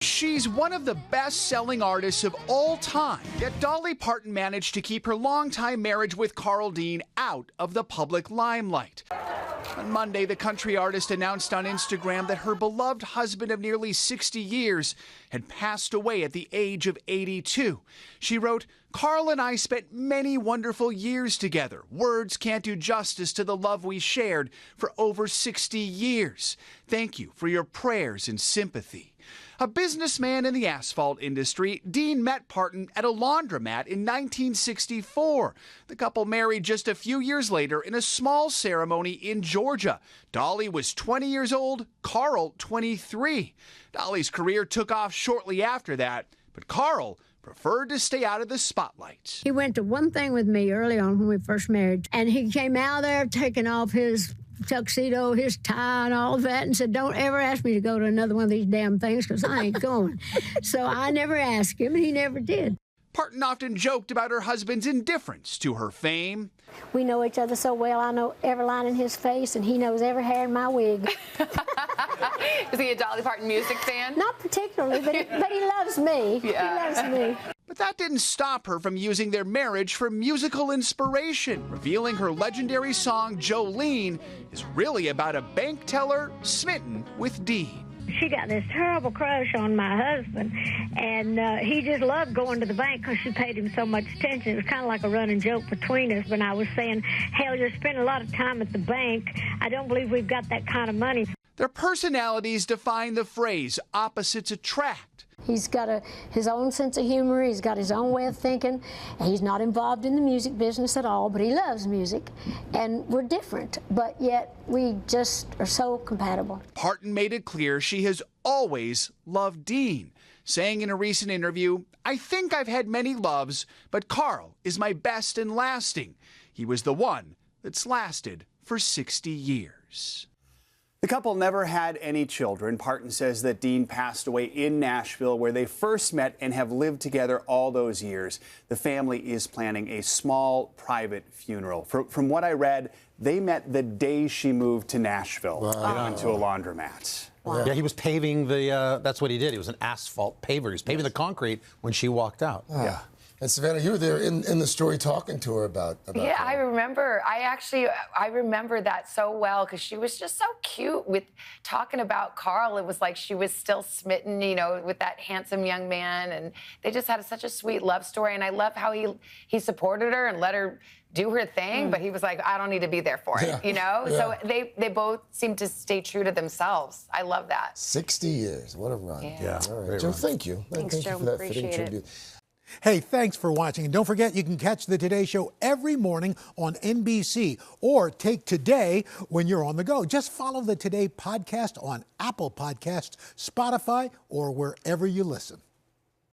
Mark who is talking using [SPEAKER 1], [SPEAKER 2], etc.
[SPEAKER 1] She's one of the best-selling artists of all time, yet Dolly Parton managed to keep her longtime marriage with Carl Dean out of the public limelight. On Monday, the country artist announced on Instagram that her beloved husband of nearly 60 years had passed away at the age of 82. She wrote, "Carl and I spent many wonderful years together. Words can't do justice to the love we shared for over 60 years. Thank you for your prayers and sympathy." A businessman in the asphalt industry, Dean met Parton at a laundromat in 1964. The couple married just a few years later in a small ceremony in Georgia. Dolly was 20 years old, Carl 23. Dolly's career took off shortly after that, but Carl preferred to stay out of the spotlight.
[SPEAKER 2] He went to one thing with me early on when we first married, and he came out there taking off his tuxedo, his tie, and all of that, and said, "Don't ever ask me to go to another one of these damn things, because I ain't going." So I never asked him, and he never did.
[SPEAKER 1] Parton often joked about her husband's indifference to her fame.
[SPEAKER 2] We know each other so well. I know every line in his face, and he knows every hair in my wig.
[SPEAKER 3] Is he a Dolly Parton music fan?
[SPEAKER 2] Not particularly, but he loves me.
[SPEAKER 3] Yeah.
[SPEAKER 2] He loves me.
[SPEAKER 1] But that didn't stop her from using their marriage for musical inspiration, revealing her legendary song Jolene is really about a bank teller smitten with Dean.
[SPEAKER 2] She got this terrible crush on my husband, and he just loved going to the bank because she paid him so much attention. It was kind of like a running joke between us when I was saying, "Hell, you're spending a lot of time at the bank. I don't believe we've got that kind of money."
[SPEAKER 1] Their personalities define the phrase opposites attract.
[SPEAKER 2] He's got his own sense of humor. He's got his own way of thinking. He's not involved in the music business at all, but he loves music. And we're different, but yet we just are so compatible.
[SPEAKER 1] Parton made it clear she has always loved Dean, saying in a recent interview, "I think I've had many loves, but Carl is my best and lasting. He was the one that's lasted for 60 years.
[SPEAKER 4] The couple never had any children. Parton says that Dean passed away in Nashville, where they first met and have lived together all those years. The family is planning a small, private funeral. From what I read, they met the day she moved to Nashville into a laundromat.
[SPEAKER 5] Wow. Yeah, he was paving the, that's what he did. He was an asphalt paver. He was paving the concrete when she walked out.
[SPEAKER 6] Yeah. And Savannah, you were there in the story talking to her about
[SPEAKER 3] yeah,
[SPEAKER 6] that.
[SPEAKER 3] I remember. I remember that so well because she was just so cute with talking about Carl. It was like she was still smitten, you know, with that handsome young man, and they just had such a sweet love story. And I love how he supported her and let her do her thing, but he was like, "I don't need to be there for it," you know? Yeah. So they both seem to stay true to themselves. I love that.
[SPEAKER 6] 60 years. What a run.
[SPEAKER 3] Yeah.
[SPEAKER 6] All right, Joe, thank you.
[SPEAKER 3] Thanks,
[SPEAKER 6] thank
[SPEAKER 3] Joe.
[SPEAKER 6] you for that
[SPEAKER 3] Appreciate
[SPEAKER 6] fitting
[SPEAKER 3] it.
[SPEAKER 6] tribute.
[SPEAKER 7] Hey, thanks for watching. And don't forget, you can catch the Today Show every morning on NBC or take Today when you're on the go. Just follow the Today podcast on Apple Podcasts, Spotify, or wherever you listen.